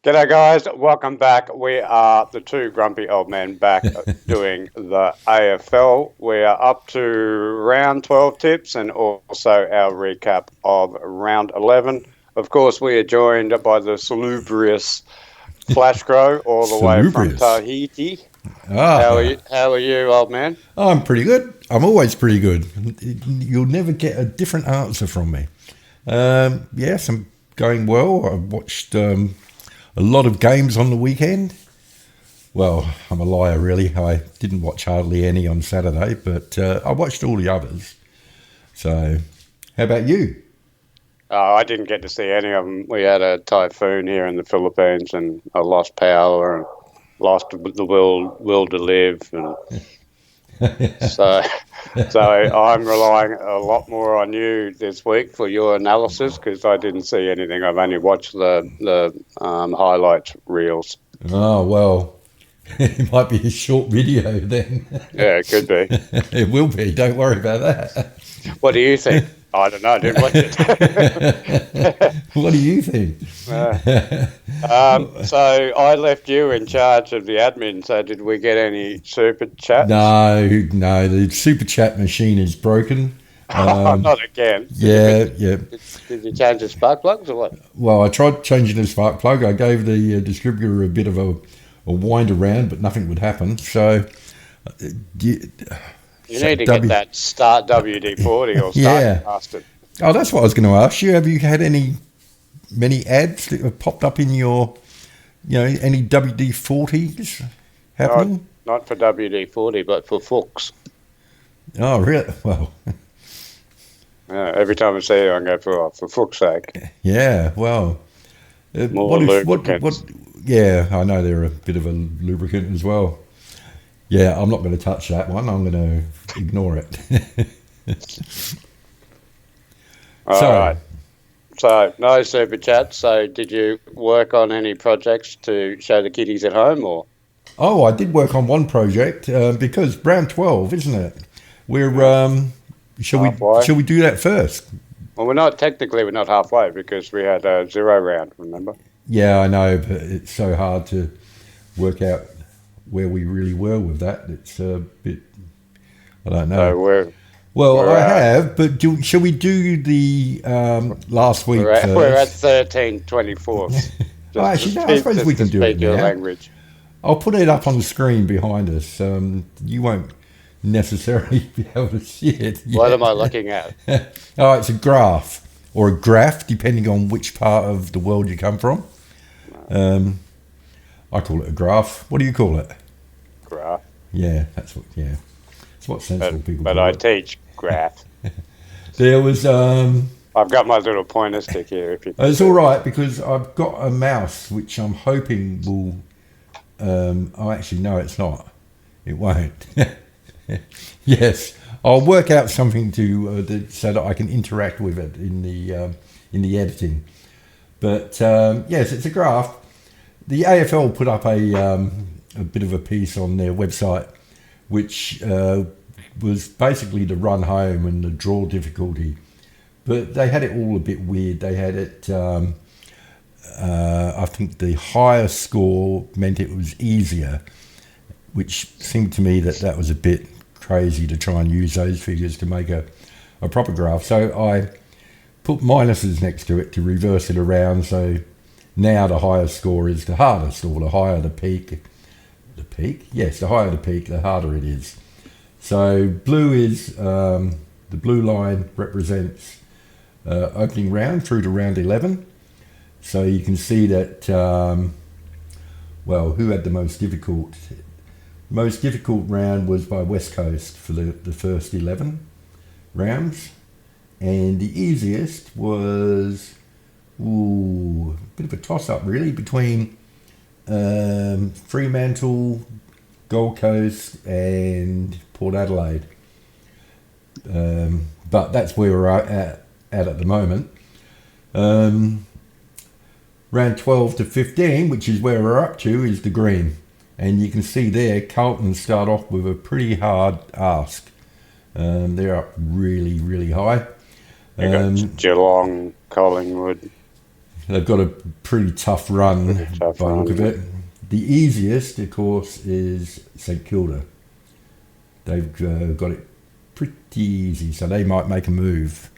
G'day guys, welcome back. We are the two grumpy old men back doing the AFL. We are up to round 12 tips and also our recap of round 11. Of course, we are joined by the salubrious Flash Grow all the way from Salubrious. Tahiti. Ah, How are you, old man? I'm pretty good. I'm always pretty good. You'll never get a different answer from me. Yes, I'm going well. I watched a lot of games on the weekend. Well, I'm a liar, really. I didn't watch hardly any on Saturday, but I watched all the others. So, how about you? I didn't get to see any of them. We had a typhoon here in the Philippines and I lost power and lost the will to live. And so I'm relying a lot more on you this week for your analysis because I didn't see anything. I've only watched the highlights reels. Oh, well, it might be a short video then. Yeah, it could be. It will be. Don't worry about that. What do you think? I don't know. I didn't watch it. What do you think? So I left you in charge of the admin. So did we get any super chats? No, the super chat machine is broken. Not again. Yeah. Did you change the spark plugs or what? Well, I tried changing the spark plug. I gave the distributor a bit of a wind around, but nothing would happen. So, You need to get that start WD-40 or start bastard. Oh, that's what I was going to ask you. Have you had many ads that have popped up in your, any WD-40s happening? Not for WD-40, but for Fuchs. Oh, really? Well, every time I see you, I go for Fuchs' sake. Yeah, well, More lubricants. Yeah, I know they're a bit of a lubricant as well. Yeah, I'm not going to touch that one. I'm going to ignore it. All right. So, no super chats. So, did you work on any projects to show the kiddies at home, or? Oh, I did work on one project because round 12, isn't it? We're shall we do that first? Well, we're not halfway because we had a 0 round. Remember? Yeah, I know, but it's so hard to work out where we really were with that. It's a bit, I don't know. So I have, but shall we do the last week first? We're at 13/24. Oh, actually, no, I suppose we can do it now. Language. I'll put it up on the screen behind us. You won't necessarily be able to see it. What am I looking at? Oh, it's a graph or a graph, depending on which part of the world you come from. I call it a graph. What do you call it? Graph. Yeah, that's what. Yeah, it's what sensible people. But I teach graph. There was. I've got my little pointer stick here. If you. It's all right because I've got a mouse which I'm hoping will. Oh, actually, no, it's not. It won't. Yes, I'll work out something so that I can interact with it in the editing. But yes, it's a graph. The AFL put up a bit of a piece on their website, which was basically the run home and the draw difficulty. But they had it all a bit weird. They had it, I think the higher score meant it was easier, which seemed to me that was a bit crazy to try and use those figures to make a proper graph. So I put minuses next to it to reverse it around. So now the higher score is the hardest, or the higher the peak. The peak? Yes, the higher the peak, the harder it is. So blue is, the blue line represents opening round through to round 11. So you can see that, who had the most difficult? Most difficult round was by West Coast for the first 11 rounds. And the easiest was, a bit of a toss-up really, between Fremantle, Gold Coast and Port Adelaide. But that's where we're at the moment. Round 12 to 15, which is where we're up to, is the green. And you can see there, Carlton start off with a pretty hard ask. They're up really, really high. You got Geelong, Collingwood. they've got a pretty tough run Pretty tough by the look run, of it. The easiest, of course, is St Kilda. They've got it pretty easy, so they might make a move.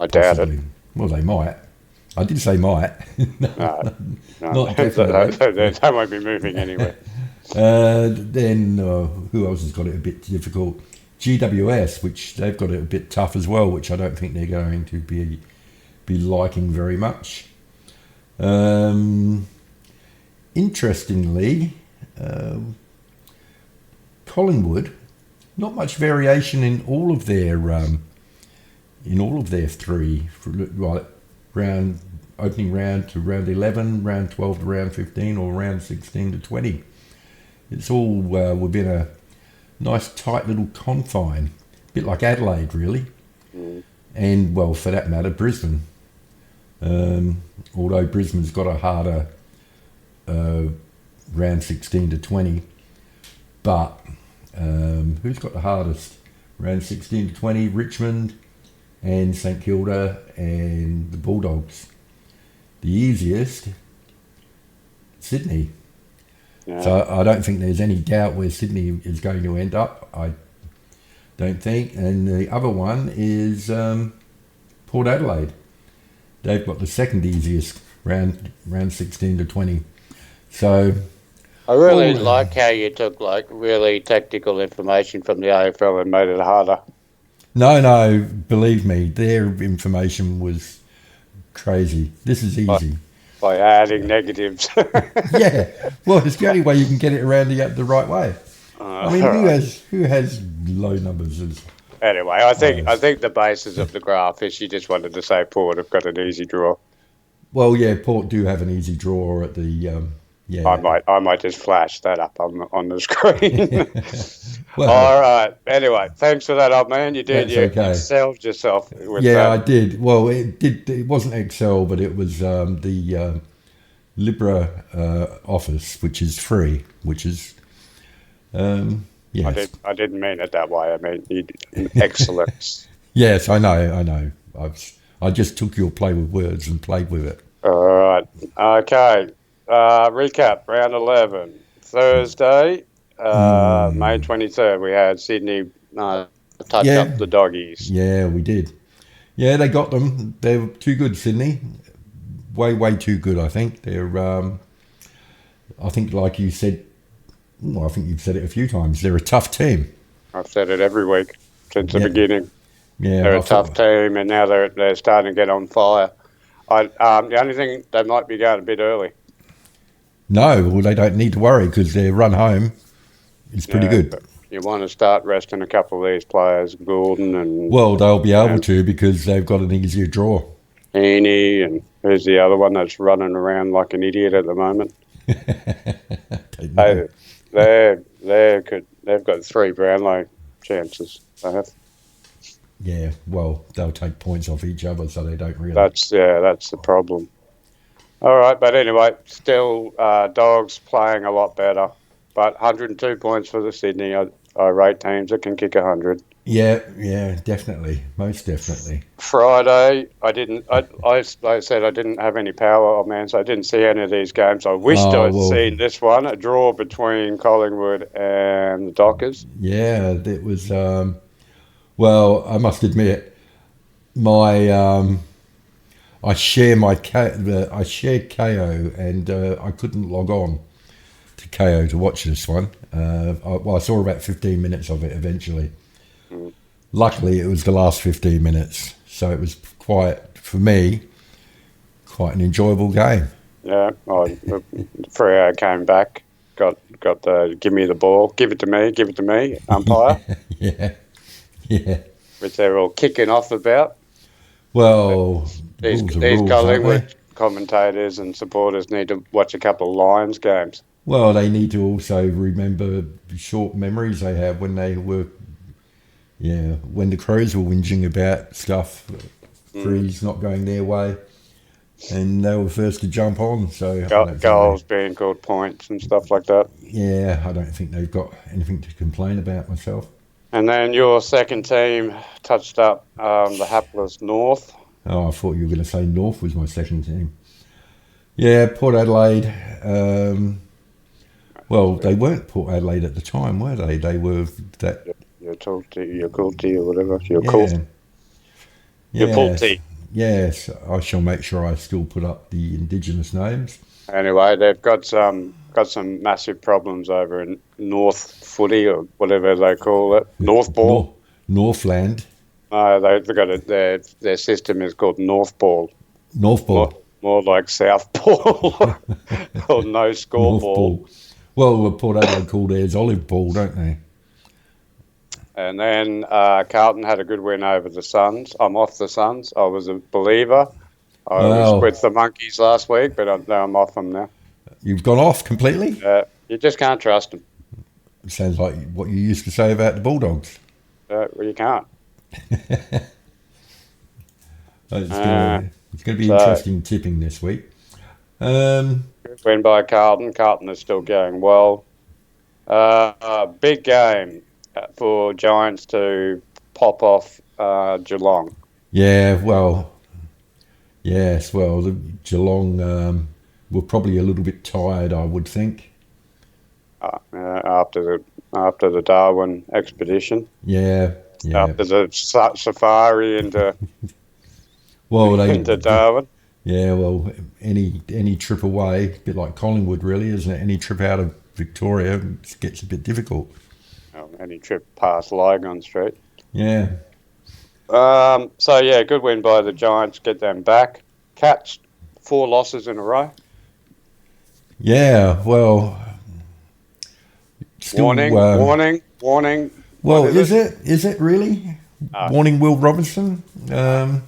I doubt Possibly. it. Well, they might. I did say might. No, Not definitely. they won't be moving anyway. Then who else has got it a bit difficult? GWS, which they've got it a bit tough as well, which I don't think they're going to be liking very much. Interestingly, Collingwood, not much variation in all of their three, right? Round opening round to round 11, round 12 to round 15, or round 16 to 20. It's all within a nice tight little confine, a bit like Adelaide, really, and well, for that matter, Brisbane. Although Brisbane's got a harder round 16 to 20, but who's got the hardest? Round 16 to 20, Richmond and St Kilda and the Bulldogs. The easiest, Sydney. Yeah. So I don't think there's any doubt where Sydney is going to end up. I don't think. And the other one is Port Adelaide. They've got the second easiest round 16 to 20. So I really like how you took really tactical information from the AFL and made it harder. No, believe me, their information was crazy. This is easy. By adding negatives. Yeah, well, it's the only way you can get it around the right way. I mean, who has low numbers? Anyway, I think the basis of the graph is you just wanted to say Port have got an easy draw. Well, yeah, Port do have an easy draw at the yeah. I might just flash that up on the screen. Well, all right. Anyway, thanks for that, old man. You did. You excelled yourself with that. Yeah, I did. Well, it wasn't Excel, but it was the Libra Office, which is free, which is yes. I didn't mean it that way. I mean excellence. Yes, I know. I just took your play with words and played with it. All right. Okay. Recap, round 11. Thursday, May 23rd, we had Sydney touch up the doggies. Yeah, we did. Yeah, they got them. They were too good, Sydney. Way too good, I think. They're, I think like you said, I think you've said it a few times, they're a tough team. I've said it every week since the beginning. Yeah, they're a tough team, and now they're starting to get on fire. The only thing, they might be going a bit early. No, well, they don't need to worry because their run home is pretty good. You want to start resting a couple of these players, Gordon and... Well, they'll be able to because they've got an easier draw. Heaney, and who's the other one that's running around like an idiot at the moment? They've got 3 Brownlow chances. They have. Yeah, well, they'll take points off each other, so they don't really... That's the problem. All right, but anyway, still Dogs playing a lot better. But 102 points for the Sydney. I rate teams that can kick 100. Yeah, definitely, most definitely. Friday, I said I didn't have any power on man, so I didn't see any of these games. I wished I'd seen this one, a draw between Collingwood and the Dockers. Yeah, it was. Well, I must admit, my I share KO, and I couldn't log on to KO to watch this one. I saw about 15 minutes of it eventually. Luckily, it was the last 15 minutes, so it was quite an enjoyable game. Yeah, Freo came back, got the give me the ball, give it to me, umpire. Yeah. Which they're all kicking off about. Well, these Collingwood commentators and supporters need to watch a couple of Lions games. Well, they need to also remember short memories they had when they were, when the Crows were whinging about stuff, Freeze not going their way, and they were first to jump on. So goals being called points and stuff like that. Yeah, I don't think they've got anything to complain about myself. And then your second team touched up the hapless North. Oh, I thought you were going to say North was my second team. Yeah, Port Adelaide. Well, they weren't Port Adelaide at the time, were they? They were that. Your Coolty or whatever. Your Cool, Yeah, your yes, Pulty. yes. I shall make sure I still put up the Indigenous names. Anyway, they've got some massive problems over in North Footy or whatever they call it. North Ball. Northland, They've got their system is called North Ball. North More, Ball, more like South Ball or no score North ball. Ball. Well, Port Adelaide call theirs Olive Ball, don't they? And then Carlton had a good win over the Suns. I'm off the Suns. I was a believer. I was Well, with the Monkeys last week, but I'm off them now. you've gone off completely. You just can't trust them. Sounds like what you used to say about the Bulldogs. Well, you can't. It's going to be So interesting tipping this week. Um, good win by Carlton. Carlton is still going well. Big game for Giants to pop off Geelong. yeah, well, yes, well, the Geelong were probably a little bit tired, I would think. After the Darwin expedition, Yeah, yeah. after the safari into Well, into Darwin. yeah, well, any trip away, a bit like Collingwood, really, isn't it? Any trip out of Victoria gets a bit difficult. Any trip past Lygon Street. Yeah, So yeah, good win by the Giants. Get them back. Cats 4 losses in a row. yeah. Well, still. Warning. Well, What is it? Is it really? Warning, Will Robinson. No,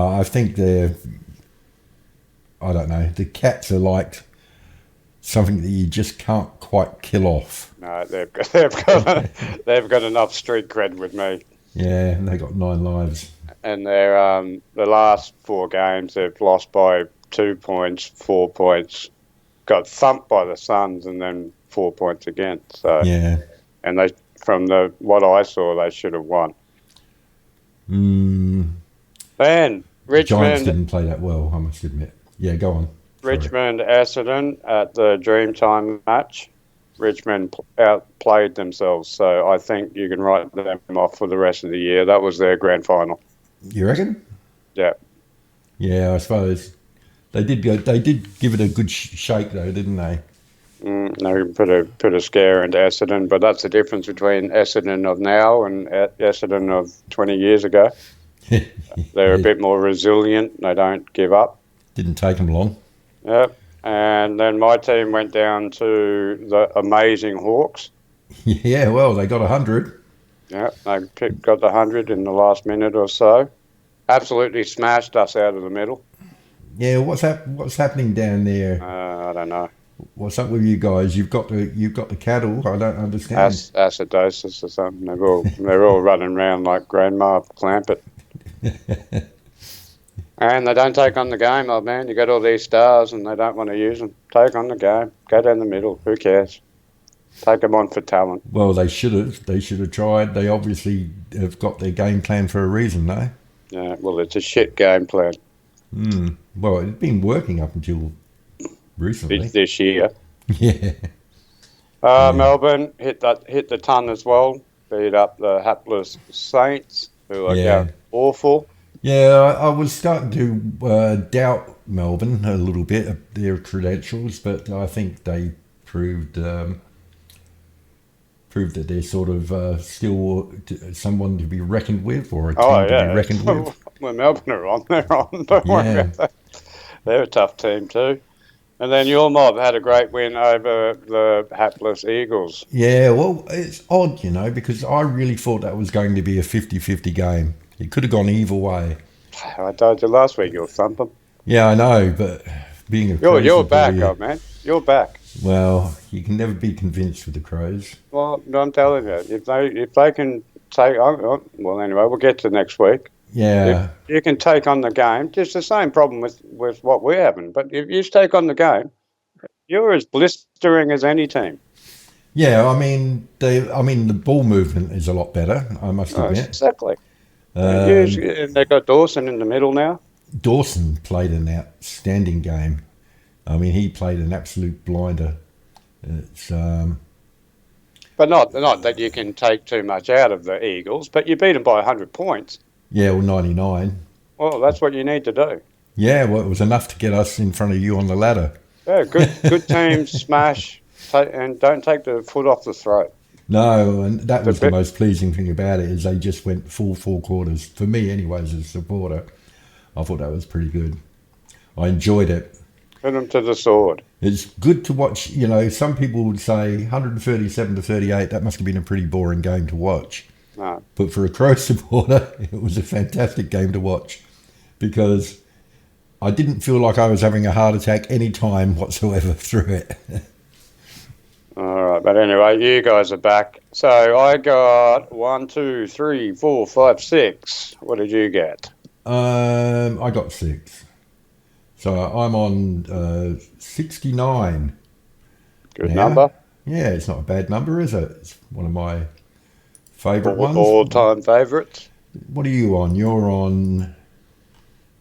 I think they're. I don't know. The Cats are like something that you just can't quite kill off. No, they've got enough street cred with me. Yeah, and they got 9 lives. And they're the last 4 games they've lost by 2 points, 4 points, got thumped by the Suns, and then 4 points again. So Yeah. and they from what I saw, they should have won. Then Giants Richmond didn't play that well, I must admit. Yeah, go on. Sorry. Richmond Essendon at the Dreamtime match. Richmond outplayed themselves, so I think you can write them off for the rest of the year. That was their grand final. You reckon? Yeah. Yeah, I suppose they did go. They did give it a good shake, though, didn't they? They put a scare into Essendon, but that's the difference between Essendon of now and Essendon of 20 years ago. They're a bit more resilient. They don't give up. Didn't take them long. Yep. And then my team went down to the amazing Hawks. Yeah, well, they got 100. Yeah, they got the 100 in the last minute or so. Absolutely smashed us out of the middle. Yeah, what's happening down there? I don't know. What's up with you guys? You've got the cattle. I don't understand. Acidosis or something. They're all running around like Grandma Clampett. And they don't take on the game, old man. You got all these stars and they don't want to use them. Take on the game. Go down the middle. Who cares? Take them on for talent. Well, they should have. They should have tried. They obviously have got their game plan for a reason, though. Yeah, well, it's a shit game plan. Well, it'd been working up until recently. This year. Yeah. Melbourne hit the ton as well. Beat up the hapless Saints, who are going awful. Yeah, I was starting to doubt Melbourne a little bit of their credentials, but I think they proved that they're sort of still someone to be reckoned with, or a team to be reckoned with. When Melbourne are on, they're on. Don't worry about that. They're a tough team too. And then your mob had a great win over the hapless Eagles. Yeah, well, it's odd, because I really thought that was going to be a 50-50 game. It could have gone either way. I told you last week you'll thump them. Yeah, I know, but being a you're back, old man. You're back. Well, you can never be convinced with the Crows. Well, I'm telling you, if they can take, well, anyway, we'll get to next week. Yeah, if you can take on the game. Just the same problem with what we're having. But if you take on the game, you're as blistering as any team. Yeah, I mean, the ball movement is a lot better, I must admit. Exactly. And they've got Dawson in the middle now. Dawson played an outstanding game. I mean, he played an absolute blinder. It's But not that you can take too much out of the Eagles, but you beat them by 100 points. yeah, well, 99. Well, that's what you need to do. Yeah, well, it was enough to get us in front of you on the ladder. Yeah, good teams, smash, and don't take the foot off the throat. No, and that It's a was the bit, most pleasing thing about it is they just went full 4 quarters. For me, anyway, as a supporter, I thought that was pretty good. I enjoyed it. put them to the sword. It's good to watch. You know, some people would say 137 to 38. That must have been a pretty boring game to watch. No. But for a Crow supporter, it was a fantastic game to watch because I didn't feel like I was having a heart attack any time whatsoever through it. All right, but anyway, you guys are back. So I got 1, 2, 3, 4, 5, 6. What did you get? I got 6. So I'm on 69. Good now. number. Yeah, it's not a bad number, is it? It's one of my favourite ones. All-time favourites. What are you on? You're on...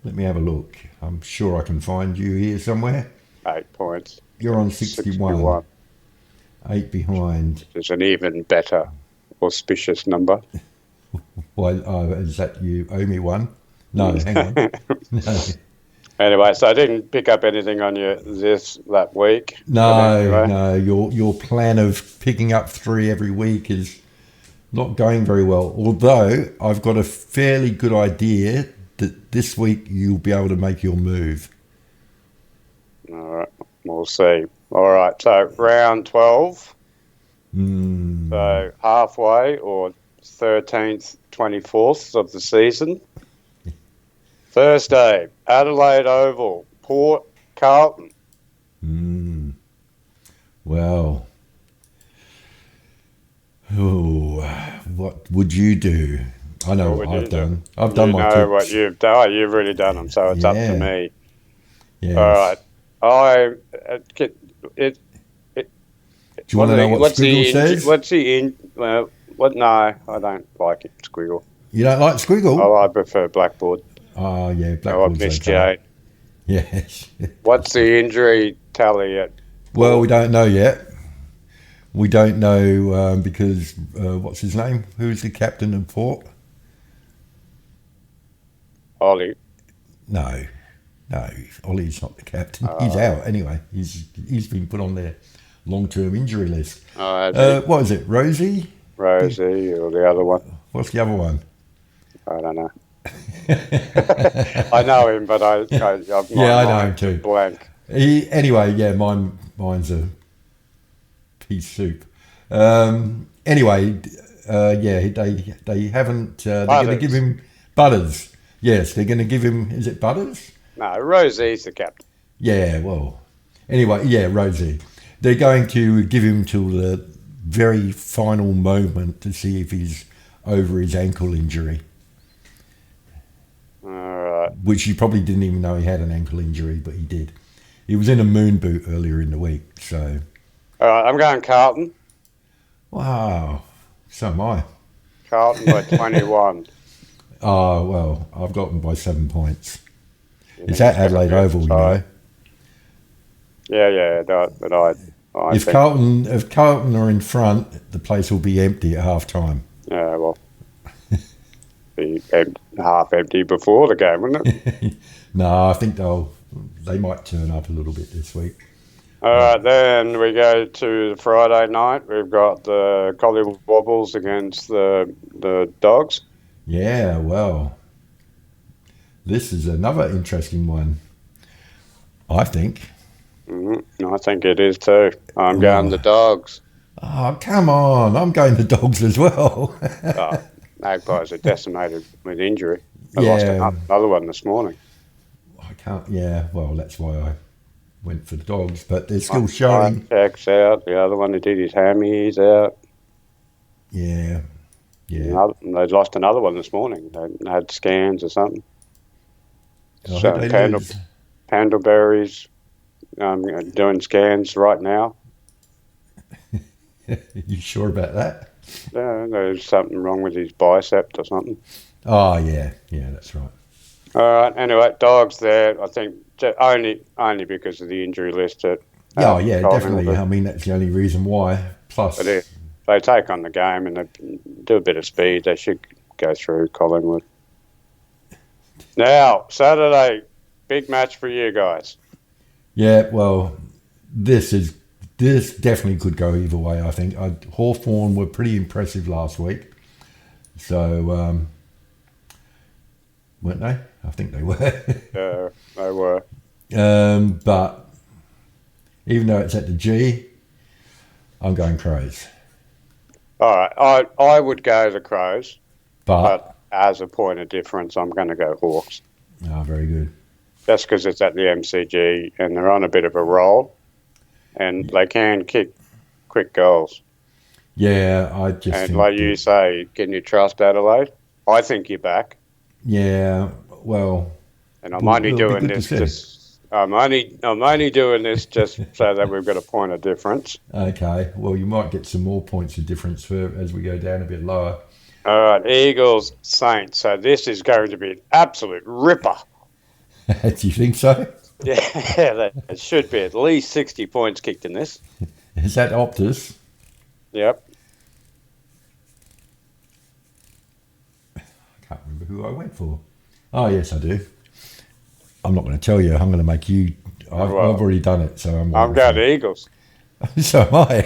Let me have a look. I'm sure I can find you here somewhere. 8 points. You're on 61. 8 behind. It's an even better auspicious number. Why? Is that you owe me one? No, hang on. No, Anyway, so I didn't pick up anything on you that week. But anyway, no. Your plan of picking up 3 every week is not going very well. Although I've got a fairly good idea that this week you'll be able to make your move. All right, we'll see. All right, so round 12. So halfway or 13th, 24th of the season. Thursday, Adelaide Oval, Port Carlton. Well, what would you do? I know what I've done. I've done my tips. You know what you've done. You've really done them, so it's up to me. Yes. All right. Do you want to know what Squiggle says? What's the in? Well, what? No, I don't like it. Squiggle. You don't like Squiggle? Oh, I prefer Blackboard. Oh yeah, Blackboard's I missed Jay. Yes. What's the injury tally at? Well, we don't know yet. We don't know because what's his name? Who's the captain of Port? Ollie. No, Ollie's not the captain. He's out anyway. He's been put on their long-term injury list. What is it, Rosie? Rosie or the other one? What's the other one? I don't know. I know him, but I know him too. Blank. Anyway, yeah, mine's a peas soup. Anyway, yeah, they haven't. They're going to give him Butters. Yes, they're going to give him. Is it Butters? No, Rosie's the captain. Yeah, well, anyway, yeah, Rosie. They're going to give him till the very final moment to see if he's over his ankle injury. All right. Which he probably didn't even know he had an ankle injury, but he did. He was in a moon boot earlier in the week, so... All right, I'm going Carlton. Wow, so am I. Carlton by 21. Oh, well, I've got them by 7 points. It's at Adelaide Oval, you know. Yeah, but I if think... Carlton are in front, the place will be empty at half time. Yeah, well... be half empty before the game, wouldn't it? No, I think they might turn up a little bit this week. All right, then we go to the Friday night. We've got the Collie Wobbles against the Dogs. Yeah, well, this is another interesting one, I think. I think it is too. I'm going the Dogs. Oh, come on. I'm going the Dogs as well. Magpies are decimated with injury. They lost another one this morning. I can't, well, that's why I went for the Dogs, but they're still showing. Checks out. The other one who did his hammy, he's out. Yeah. They lost another one this morning. They had scans or something. So Pandleberry's doing scans right now. You sure about that? Yeah, there's something wrong with his bicep or something. Oh, yeah, that's right. All right. Anyway, Dogs there. I think only because of the injury list at Yeah, yeah, definitely. Collingwood. I mean, that's the only reason why. But Plus, if they take on the game and they do a bit of speed, they should go through Collingwood. Now, Saturday, big match for you guys. yeah, well, this definitely could go either way. I think Hawthorn were pretty impressive last week, so weren't they? I think they were. They were. But even though it's at the G, I'm going Crows. All right. I would go the Crows, But but as a point of difference, I'm going to go Hawks. very good. Just because it's at the MCG and they're on a bit of a roll and they can kick quick goals. Yeah, I just And think like you say, can you trust Adelaide? I think you're back. yeah, well, And I'm will only be doing good to this see. just I'm only doing this just so that we've got a point of difference. Okay, well, you might get some more points of difference for as we go down a bit lower. All right, Eagles, Saints. So this is going to be an absolute ripper. Do you think so? Yeah, it should be at least 60 points kicked in this. Is that Optus? Yep. I can't remember who I went for. Oh, yes, I do. I'm not going to tell you. I'm going to make you. I've already done it, so I'm going to Eagles. So am I.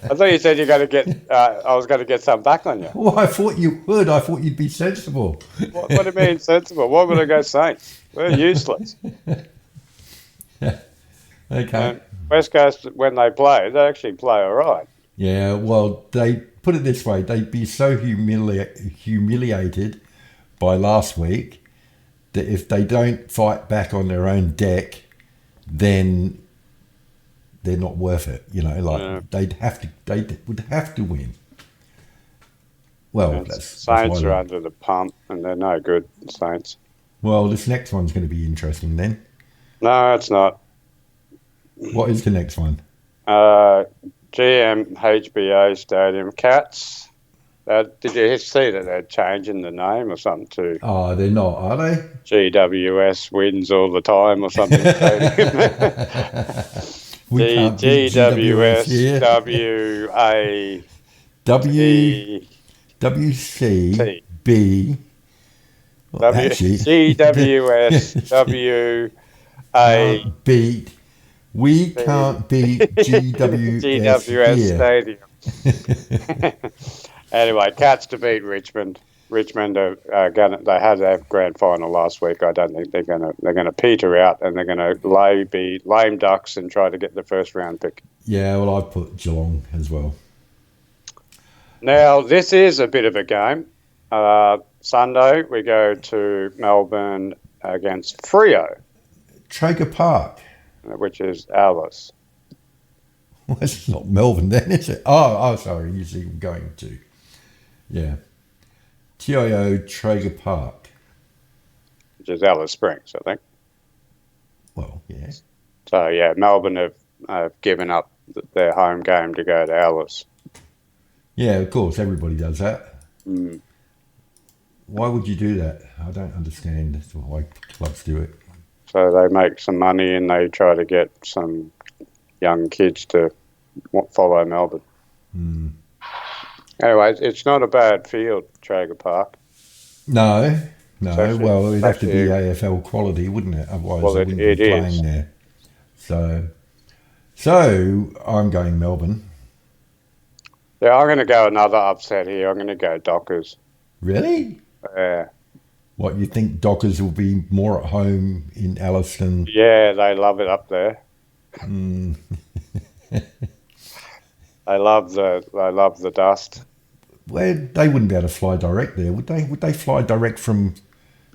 I thought you said you're going to get. I was going to get some back on you. Well, I thought you would. I thought you'd be sensible. What do you mean sensible? Why would I go Saints? We're useless. Okay. And West Coast, when they actually play all right. Yeah, well, they put it this way: they'd be so humiliated by last week that if they don't fight back on their own deck, then they're not worth it. You know, like they would have to win. Well, And that's Saints why are under the pump, and they're no good. Saints. Well, this next one's going to be interesting then. No, it's not. What is the next one? GMHBA Stadium Cats. Did you see that they're changing the name or something to Oh, they're not, are they? GWS wins all the time or something? We can't beat GWS here. WCB. GWS beat. We can't beat GWS Stadium. Anyway, Cats to beat Richmond. Richmond are they had their grand final last week. I don't think they're gonna peter out, and they're gonna be lame ducks and try to get the first round pick. Yeah, well, I've put Geelong as well. Now this is a bit of a game. Sunday we go to Melbourne against Freo, Traeger Park. which is Alice. Well, it's not Melbourne then, is it? Oh, sorry. You see, I'm going to. Yeah. TIO Traeger Park. Which is Alice Springs, I think. Well, yeah. So, yeah, Melbourne have given up their home game to go to Alice. Yeah, of course. Everybody does that. Mm. Why would you do that? I don't understand why clubs do it. So they make some money and they try to get some young kids to follow Melbourne. Mm. Anyway, it's not a bad field, Traeger Park. No. Actually, well, it'd have to be AFL quality, wouldn't it? Otherwise, they wouldn't be playing there. So I'm going Melbourne. Yeah, I'm going to go another upset here. I'm going to go Dockers. Really? Yeah. What, you think Dockers will be more at home in Alice than... Yeah, they love it up there. Mm. They love the dust. Well, they wouldn't be able to fly direct there, would they? Would they fly direct from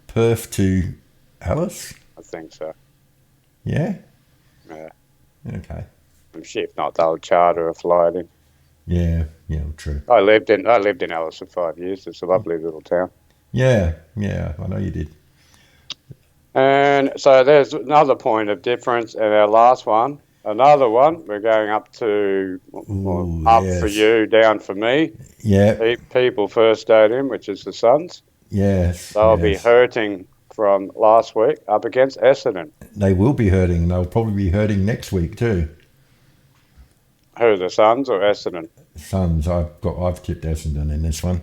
Perth to Alice? I think so. Yeah? Yeah. Okay. If not, they'll charter a flight in. Yeah, true. I lived in Alice for 5 years. It's a lovely little town. Yeah, I know you did. And so there's another point of difference. And our last one, another one, we're going up to Ooh, up yes. for you, down for me. Yeah. People First Stadium, which is the Suns. Yes, They'll be yes. hurting from last week up against Essendon. They will be hurting. They'll probably be hurting next week too. Who, the Suns or Essendon? Suns. I've tipped Essendon in this one.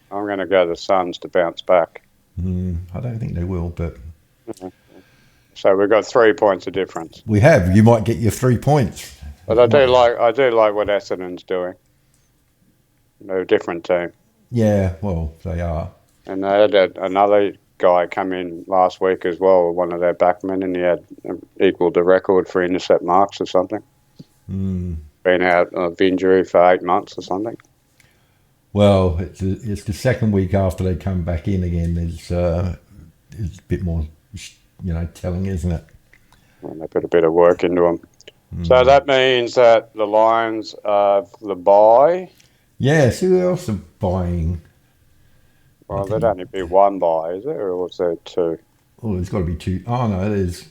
I'm going to go the Suns to bounce back. I don't think they will, but So we've got 3 points of difference. we have. You might get your 3 points. But I do like what Essendon's doing. They're a different team. Yeah, well, they are. And they had another guy come in last week as well, one of their backmen, and he had equalled the record for intercept marks or something. Been out of injury for 8 months or something. Well, it's the second week after they come back in again. It's a bit more, telling, isn't it? And they put a bit of work into them. So that means that the Lions have the bye. Yes, who else are buying? Well, there'd only be one bye, is there? Or was there 2? Oh, there's got to be 2. Oh, no, there's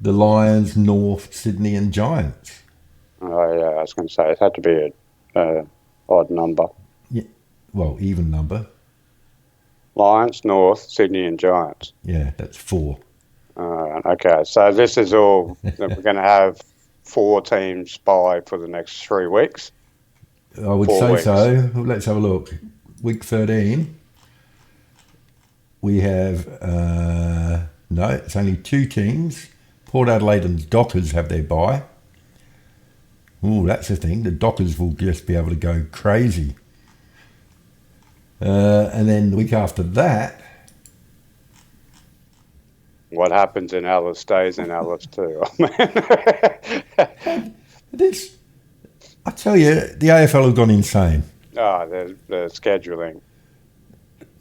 the Lions, North, Sydney and Giants. Oh, yeah, I was going to say it had to be a odd number. Yeah, well, even number. Lions, North, Sydney and Giants. Yeah, that's 4. Okay, so this is all that we're going to have 4 teams bye for the next 3 weeks. I would 4 say weeks. so. Let's have a look. Week 13, we have, no, it's only 2 teams. Port Adelaide and Dockers have their bye. Oh, that's the thing. The Dockers will just be able to go crazy. And then the week after that... What happens in Alice stays in Alice too. I tell you, the AFL have gone insane. The scheduling.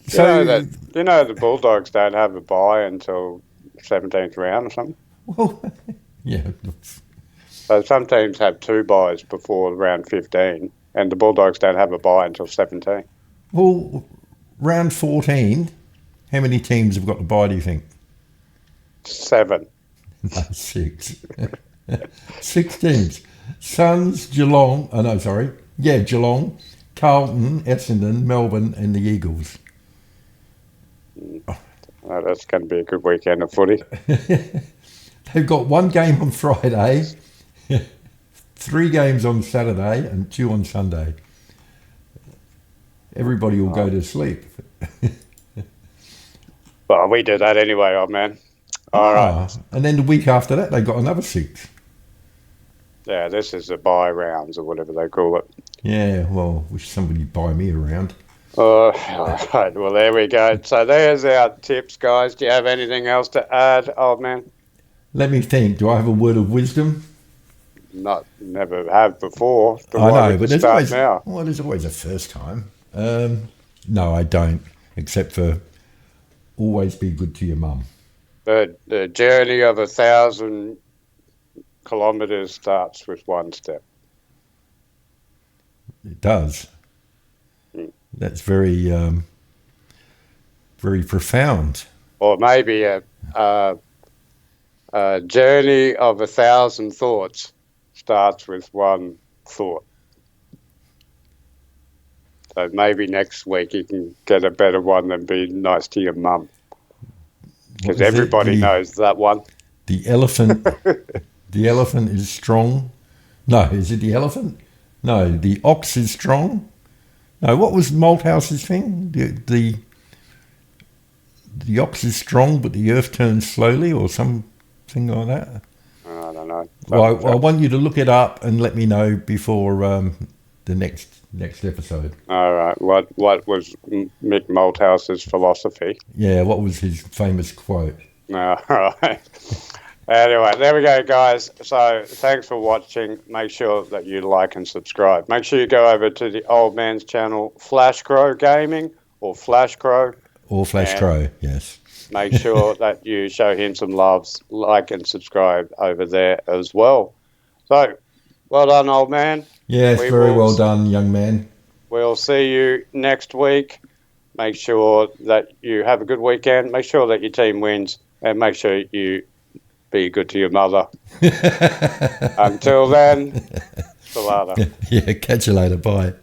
So, you know the Bulldogs don't have a bye until 17th round or something? Well, yeah. So some teams have 2 byes before round 15, and the Bulldogs don't have a bye until 17. Well, round 14, how many teams have got the bye, do you think? 7. No, 6. 6 teams. Suns, Geelong, Geelong, Carlton, Essendon, Melbourne and the Eagles. Oh, that's going to be a good weekend of footy. They've got 1 game on Friday, 3 games on Saturday and 2 on Sunday. Everybody will go to sleep. Well, we do that anyway, old man. All right. And then the week after that, they've got another 6. Yeah, this is the bye rounds or whatever they call it. Yeah, well, wish somebody buy me around. All right. Well, there we go. So there's our tips, guys. Do you have anything else to add, old man? Let me think. Do I have a word of wisdom? Never have before. I know, but there's always, now. Well, there's always a first time. No, I don't, except for always be good to your mum. The journey of 1,000 kilometres starts with 1 step. It does. That's very, very profound. Or maybe a journey of 1,000 thoughts starts with 1 thought. So maybe next week you can get a better one than be nice to your mum. Because everybody knows that one. The elephant. The elephant is strong. No, is it the elephant? No, the ox is strong. No, what was Malthouse's thing? The ox is strong, but the earth turns slowly, or something like that. I don't know. Well, I want you to look it up and let me know before the next episode. All right. What was Mick Malthouse's philosophy? Yeah, what was his famous quote? All right. Anyway, there we go, guys. So thanks for watching. Make sure that you like and subscribe. Make sure you go over to the old man's channel, Flash Crow Gaming, or Flash Crow. Or Flash Crow, yes. Make sure that you show him some loves, like and subscribe over there as well. So, well done, old man. Yes, very well done, young man. We'll see you next week. Make sure that you have a good weekend. Make sure that your team wins, and make sure you be good to your mother. Until then, see you later. Yeah, catch you later. Bye.